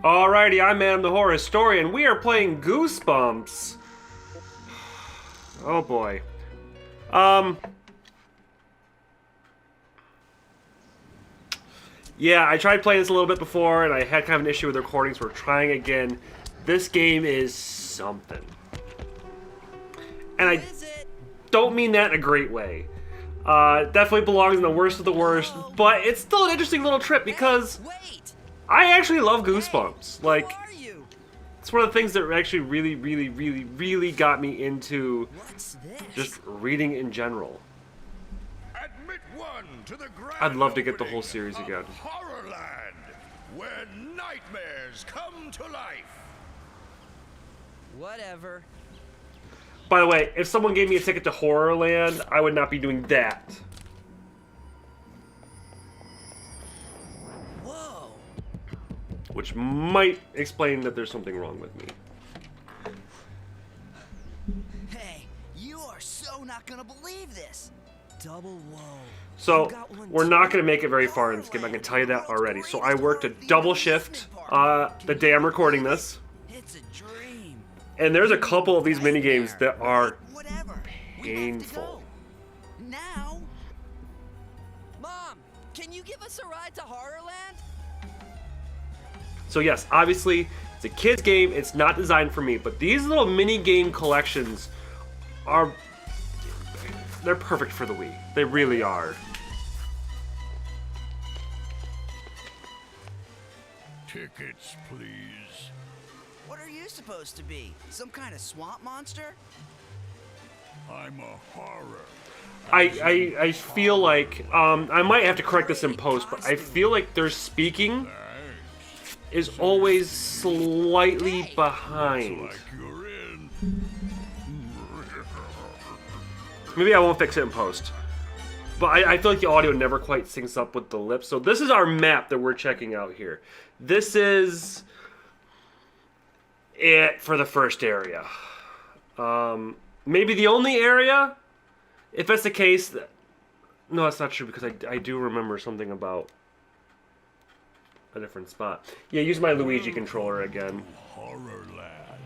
Alrighty, I'm Adam the Horror Historian. We are playing Goosebumps. Oh boy. Yeah, I tried playing this a little bit before, and I had kind of an issue with the recording, so we're trying again. This game is something. And I don't mean that in a great way. Definitely belongs in the worst of the worst, but it's still an interesting little trip because I actually love Goosebumps. Like, it's one of the things that actually really got me into just reading in general. I'd love to get the whole series again. Horrorland, where nightmares come to life. Whatever. By the way, if someone gave me a ticket to Horrorland, I would not be doing that. Whoa. Which might explain that there's something wrong with me. Hey, you are so not gonna believe this. Double whoa. So, we're not going to make it very far in this game, I can tell you that already. So I worked a double shift the day I'm recording this. It's a dream. And there's a couple of these minigames that are painful. Now? Mom, can you give us a ride to Horrorland? So yes, obviously, it's a kid's game, it's not designed for me, but these little mini-game collections are... they're perfect for the Wii. They really are. Tickets, please. What are you supposed to be? Some kind of swamp monster? I'm a horror. I feel like, I might have to correct this in post, but I feel like their speaking is always slightly behind. Like you're in. Maybe I won't fix it in post. But I feel like the audio never quite syncs up with the lips. So this is our map that we're checking out here. This is it for the first area. Maybe the only area? If that's the case... no, that's not true because I do remember something about a different spot. Yeah, use my Luigi controller again. Horrorland.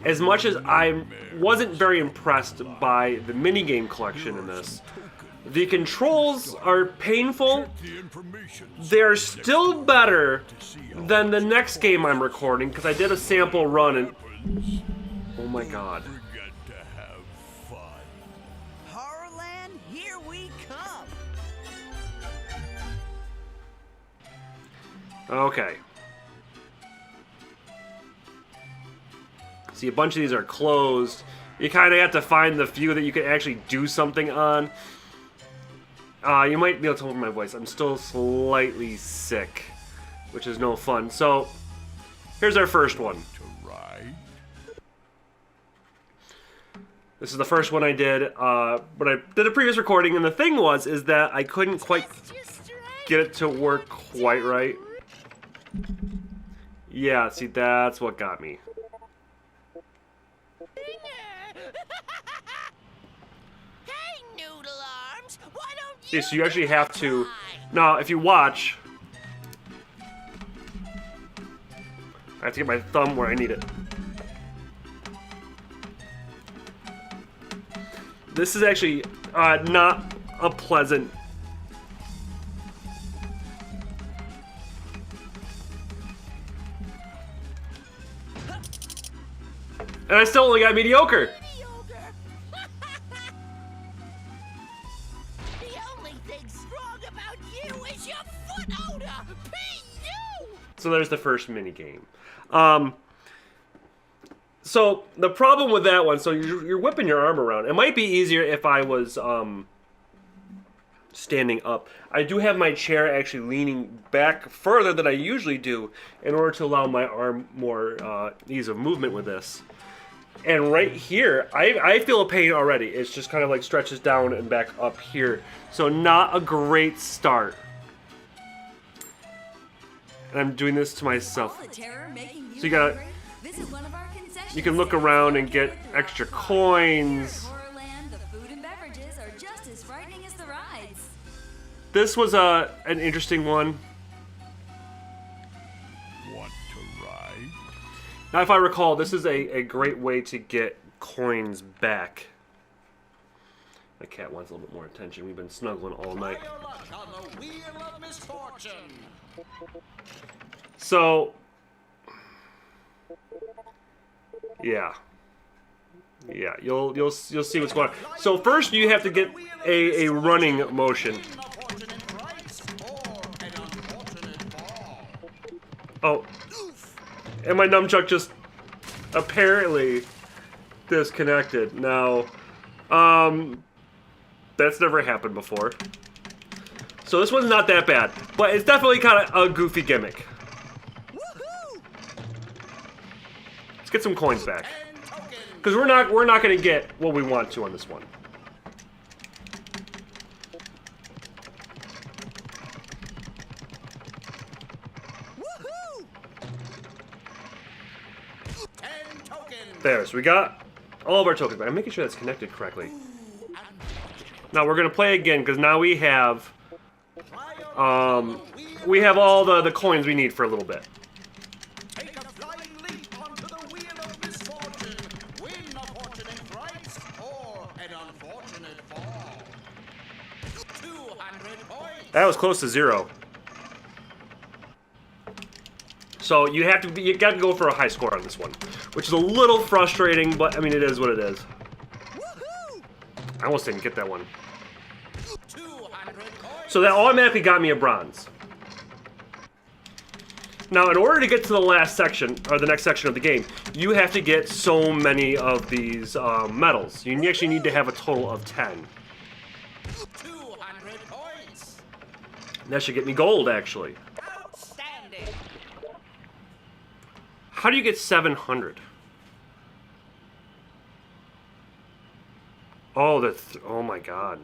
As much as I wasn't very impressed by the minigame collection in this, the controls are painful. They're still better than the next game I'm recording because I did a sample run and... oh my god. Horrorland, here we come. Okay. See, a bunch of these are closed. You kind of have to find the few that you can actually do something on. You might be able to tell from my voice, I'm still slightly sick, which is no fun. So, here's our first one. This is the first one I did, but I did a previous recording, and the thing is that I couldn't quite get it to work quite right. Yeah, see, that's what got me. Yeah, so you actually have to... now, if you watch... I have to get my thumb where I need it. This is actually not a pleasant... and I still only got mediocre! So there's the first minigame. So the problem with that one, so you're whipping your arm around. It might be easier if I was standing up. I do have my chair actually leaning back further than I usually do in order to allow my arm more ease of movement with this. And right here, I feel a pain already. It's just kind of like stretches down and back up here. So not a great start. And I'm doing this to myself. So you gotta... you can look around and get extra coins. This was an interesting one. Want to ride? Now, if I recall, this is a great way to get coins back. My cat wants a little bit more attention. We've been snuggling all night. Try your luck on the wheel of misfortune. So, yeah, you'll see what's going on. So first, you have to get a running motion. Unfortunate price or an unfortunate fall. Oh, and my nunchuck just apparently disconnected. Now, that's never happened before. So this one's not that bad, but it's definitely kind of a goofy gimmick. Woohoo! Let's get some coins back, And token. because we're not gonna get what we want to on this one. Woohoo! 10 tokens. There, so we got all of our tokens back. I'm making sure that's connected correctly. Now we're gonna play again because now we have all the coins we need for a little bit. Take a flying leap onto the wheel of misfortune. Win a fortunate price or an unfortunate fall. 200 points. That was close to 0. So you got to go for a high score on this one, which is a little frustrating, but I mean it is what it is. Woohoo! I almost didn't get that one. 200 coins. So that automatically got me a bronze. Now, in order to get to the last section, or the next section of the game, you have to get so many of these medals. You actually need to have a total of 10. 200 points. That should get me gold, actually. Outstanding. How do you get 700? Oh, oh my god.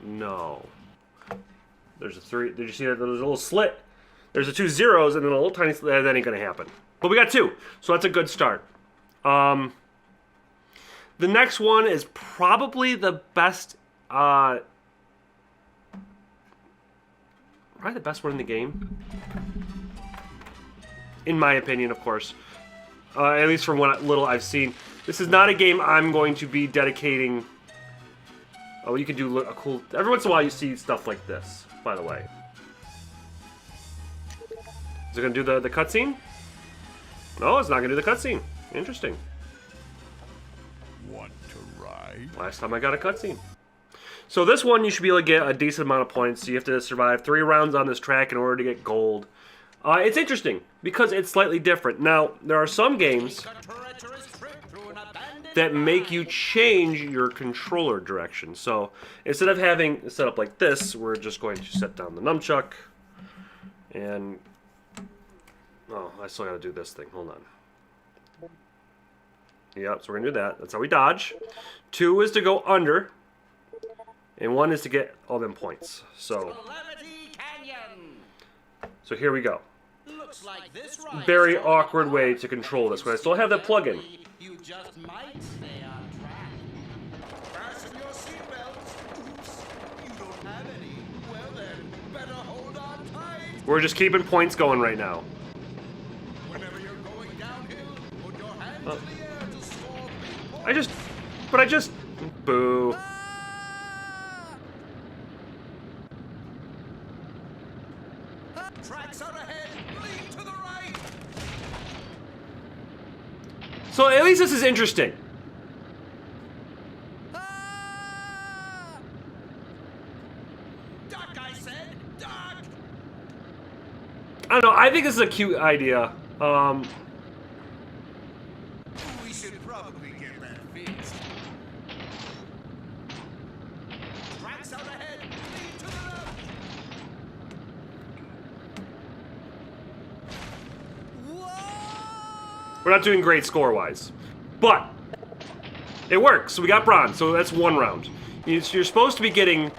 No. There's a 3. Did you see that? There's a little slit. There's a 2 zeros and then a little tiny slit. That ain't gonna happen. But we got 2, so that's a good start. The next one is probably the best. Probably the best one in the game. In my opinion, of course. At least from what little I've seen. This is not a game I'm going to be dedicating. Oh, you can do a cool. Every once in a while, you see stuff like this. By the way, is it gonna do the cutscene? No, it's not gonna do the cutscene. Interesting. Want to ride? Last time I got a cutscene. So this one, you should be able to get a decent amount of points. So you have to survive 3 rounds on this track in order to get gold. It's interesting because it's slightly different. Now, there are some games A treacherous trip through an abandoned that make you mine. change your controller direction. So instead of having it set up like this, we're just going to set down the nunchuck. And, oh, I still gotta do this thing. Hold on. Yep, so we're gonna do that. That's how we dodge. 2 is to go under. And 1 is to get all them points. So Calamity Canyon. here we go. Looks like this ride Very is going awkward way to control this, but I still have that plug-in. You just might stay on track. Fasten your seatbelts. Oops, you don't have any. Well then, better hold on tight. We're just keeping points going right now. Whenever you're going downhill, put your hands in the air to score big points. I just, boo. Tracks out ahead. Lean to the right. So at least this is interesting. Duck, I said. Duck. I don't know, I think this is a cute idea. We should probably get that fixed. Tracks out ahead. Lean to the left. We're not doing great score-wise. But it works, so we got bronze, so that's 1 round. You're supposed to be getting,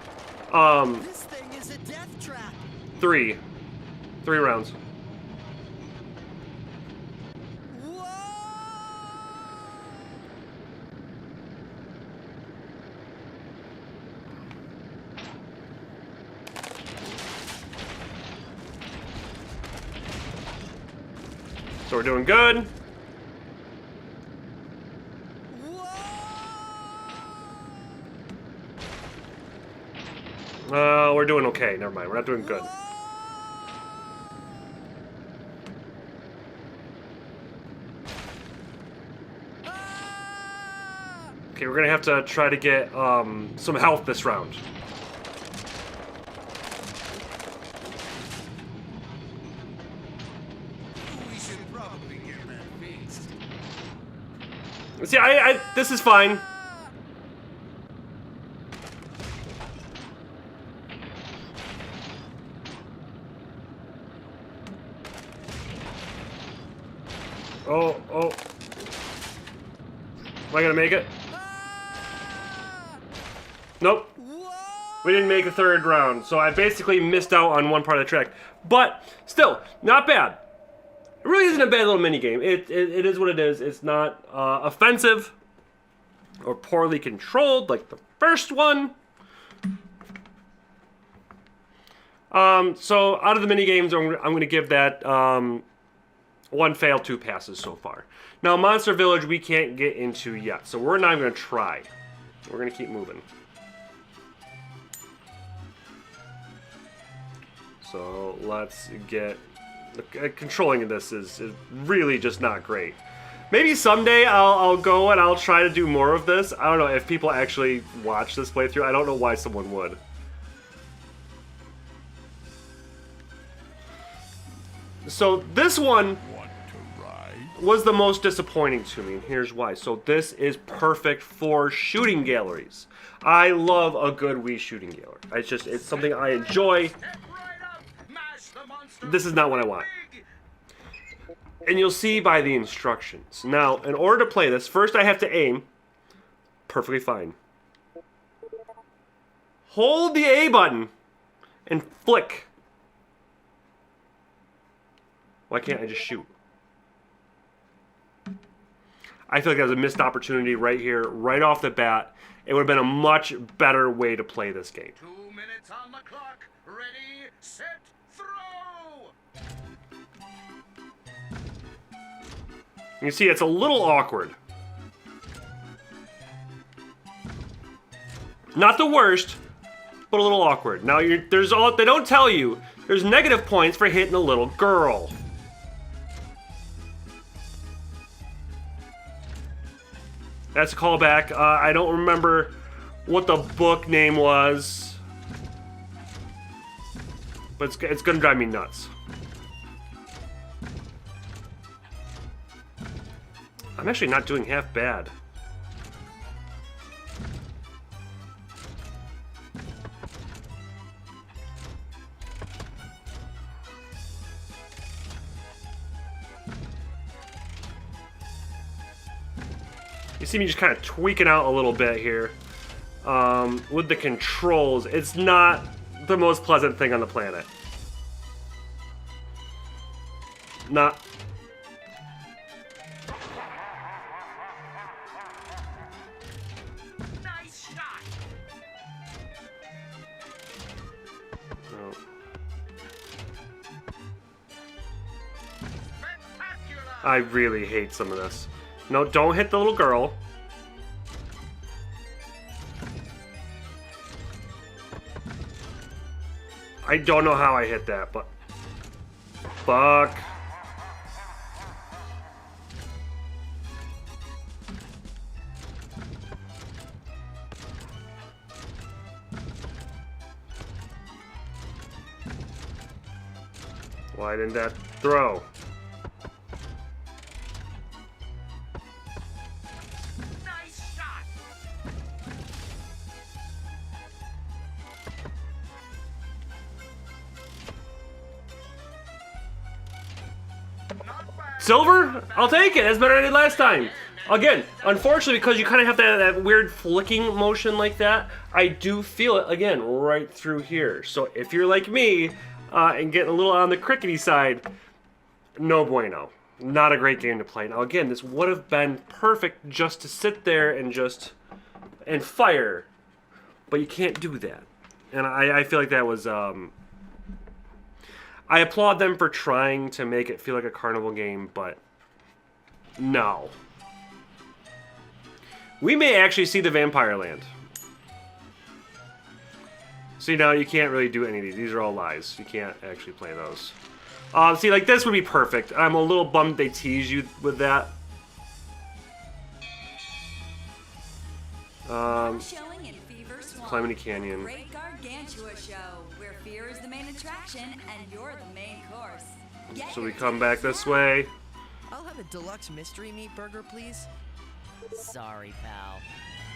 This thing is a death trap. 3 rounds. Whoa! So we're doing good. We're doing okay. Never mind. We're not doing good. Okay, we're gonna have to try to get some health this round. We should probably get that fixed. See, this is fine. Oh. Am I gonna make it? Nope. We didn't make the third round, so I basically missed out on one part of the track. But still, not bad. It really isn't a bad little mini game. It is what it is. It's not offensive or poorly controlled like the first one. So out of the mini games, I'm going to give that 1 fail, 2 passes so far. Now, Monster Village we can't get into yet, so we're not even going to try. We're going to keep moving. So let's get... controlling of this is really just not great. Maybe someday I'll go and I'll try to do more of this. I don't know if people actually watch this playthrough. I don't know why someone would. So this one was the most disappointing to me, and here's why. So this is perfect for shooting galleries. I love a good Wii shooting gallery. It's something I enjoy. This is not what I want. And you'll see by the instructions. Now, in order to play this, first I have to aim. Perfectly fine. Hold the A button and flick. Why can't I just shoot? I feel like that was a missed opportunity right here, right off the bat. It would have been a much better way to play this game. 2 minutes on the clock. Ready, set, throw! You see, it's a little awkward. Not the worst, but a little awkward. Now, they don't tell you, there's negative points for hitting a little girl. That's a callback. I don't remember what the book name was, but it's gonna drive me nuts. I'm actually not doing half bad. You see me just kind of tweaking out a little bit here with the controls. It's not the most pleasant thing on the planet. Not. Nice shot! No. Spectacular! I really hate some of this. No, don't hit the little girl. I don't know how I hit that, but... Fuck. Why didn't that throw? Nice shot! Not bad. Silver? I'll take it. That's better than I did last time. Again, unfortunately, because you kind of have that weird flicking motion like that, I do feel it, again, right through here. So if you're like me and getting a little on the crickety side, no bueno. Not a great game to play. Now, again, this would have been perfect just to sit there and fire, but you can't do that. And I feel like that was... I applaud them for trying to make it feel like a carnival game, but no. We may actually see the Vampire Land. See, now you can't really do any of these. These are all lies. You can't actually play those. See, like this would be perfect. I'm a little bummed they tease you with that. Climbing a canyon. Great Gargantua show, where fear is the main attraction and you're the main course. So we come back this way. I'll have a deluxe mystery meat burger, please. Sorry, pal.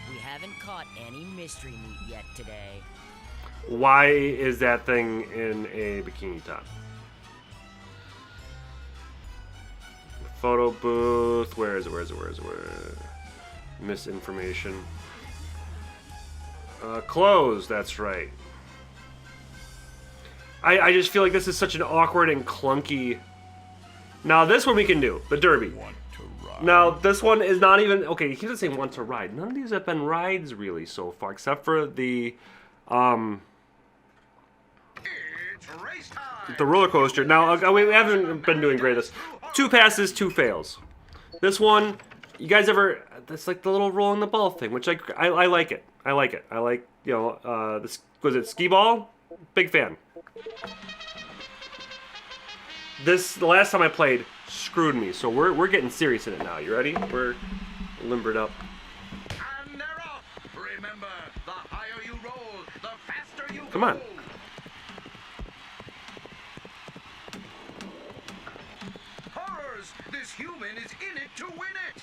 We haven't caught any mystery meat yet today. Why is that thing in a bikini top? Photo booth. Where is it? Where is it? Where is it? Where? Misinformation. Closed. That's right. I just feel like this is such an awkward and clunky. Now this one we can do. The Derby. Want to ride? Now this one is not even okay. He keeps saying want to ride. None of these have been rides really so far, except for the Race time. the roller coaster. Now we haven't been doing great at this. 2 passes, 2 fails. This one, you guys ever? That's like the little rolling the ball thing, which I like it. I like it. I like, you know, this was it skee ball? Big fan. The last time I played screwed me, so we're getting serious in it now. You ready? We're limbered up. And they're off. Remember, the higher you roll, the faster you Come on. go. Horrors! This human is in it to win it.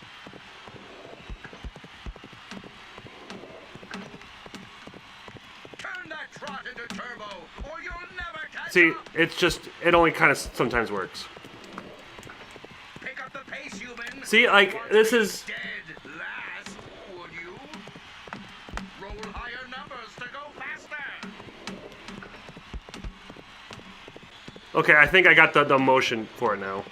Turn that trot into turbo, or you'll never catch See, up. it's just it only kind of sometimes works. Pick up the pace, human. See, like this is. Dead last, would you? Roll higher numbers to go faster. Okay, I think I got the motion for it now.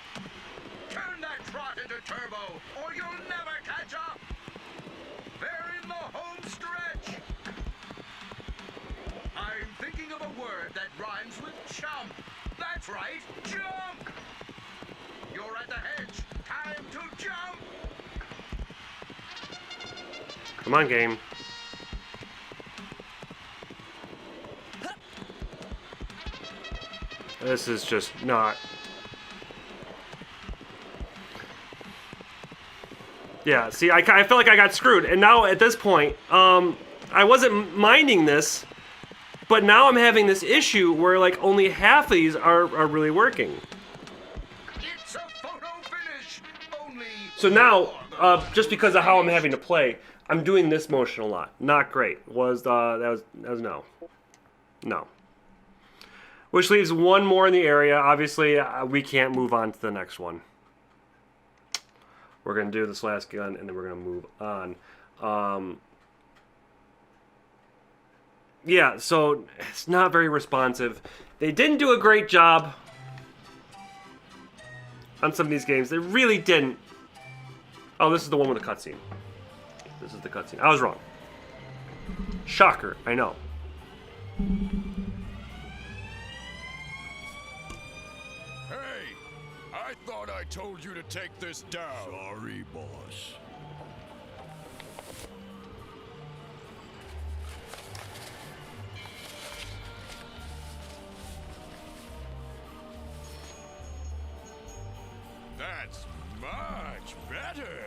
Turn that trot into turbo, or you'll never catch up. They're in the home stretch. I'm thinking of a word that rhymes with chump. That's right, jump. You're at the hedge. Time to jump. Come on, game. This is just not. Yeah, see, I feel like I got screwed. And now at this point, I wasn't minding this, but now I'm having this issue where like only half of these are really working. It's a photo finish. Only. So now, just because of how I'm having to play, I'm doing this motion a lot. Not great. That was no. Which leaves one more in the area. Obviously, we can't move on to the next one. We're going to do this last gun, and then we're going to move on. Yeah, so it's not very responsive. They didn't do a great job on some of these games. They really didn't. Oh, this is the one with the cutscene. This is the cutscene. I was wrong. Shocker, I know. Hey, I thought I told you to take this down. Sorry, boss. That's much better.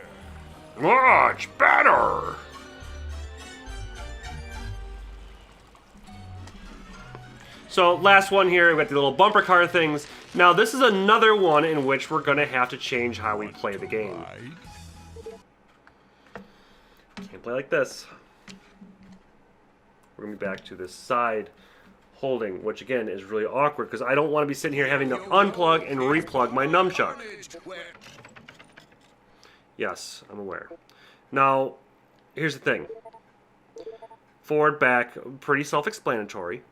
Much better! So, last one here, we got the little bumper car things. Now, this is another one in which we're going to have to change how we play the game. Right? Can't play like this. We're going to be back to this side holding, which again is really awkward because I don't want to be sitting here having to unplug and replug my nunchuck. Yes, I'm aware. Now, here's the thing. Forward, back, pretty self-explanatory.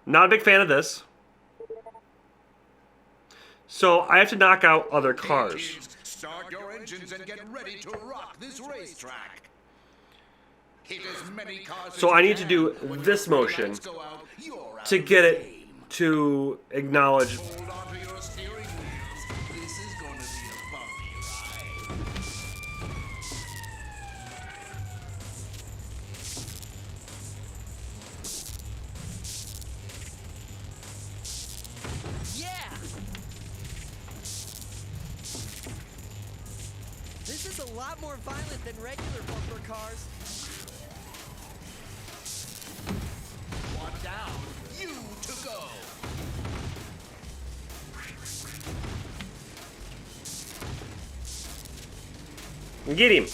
Not a big fan of this. So I have to knock out other cars. Start your engines and get ready to rock this racetrack. Hit as many cars So as I you need to can. do When this the motion lights go out, you're out to of get the it game. to acknowledge. Hold on to your steering wheels. This is going to be a bumpy ride. Yeah! This is a lot more violent than regular bumper cars. One down. You to go. Get him.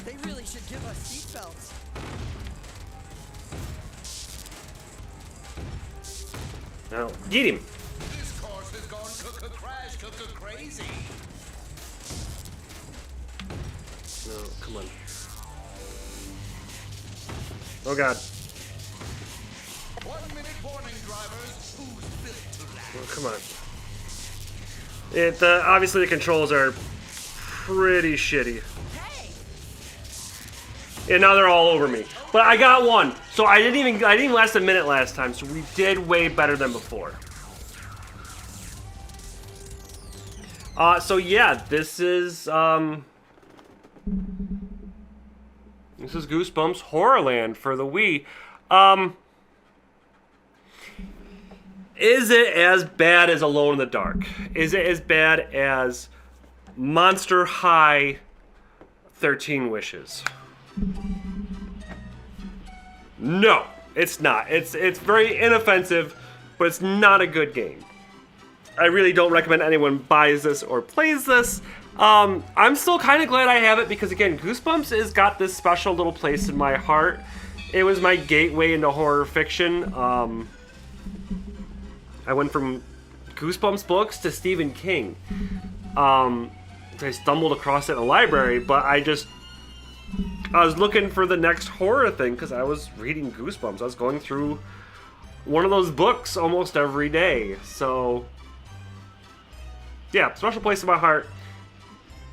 They really should give us seatbelts. Now, get him. This course has gone crash crazy. No, come on. Oh God. 1 minute warning, drivers. Who's built to last? Oh, come on. It obviously the controls are pretty shitty. Hey! And now they're all over me. But I got one. So I didn't even last a minute last time, so we did way better than before. So yeah, this is Goosebumps Horrorland for the Wii. Is it as bad as Alone in the Dark? Is it as bad as Monster High 13 Wishes? No, it's not. It's very inoffensive, but it's not a good game. I really don't recommend anyone buys this or plays this. I'm still kind of glad I have it because, again, Goosebumps has got this special little place in my heart. It was my gateway into horror fiction. I went from Goosebumps books to Stephen King. I stumbled across it in a library, but I was looking for the next horror thing because I was reading Goosebumps. I was going through one of those books almost every day. So, yeah, special place in my heart.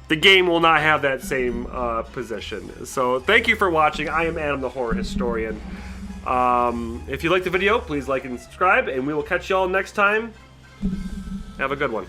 The game will not have that same position. So, thank you for watching. I am Adam the Horror Historian. If you liked the video, please like and subscribe, and we will catch y'all next time. Have a good one.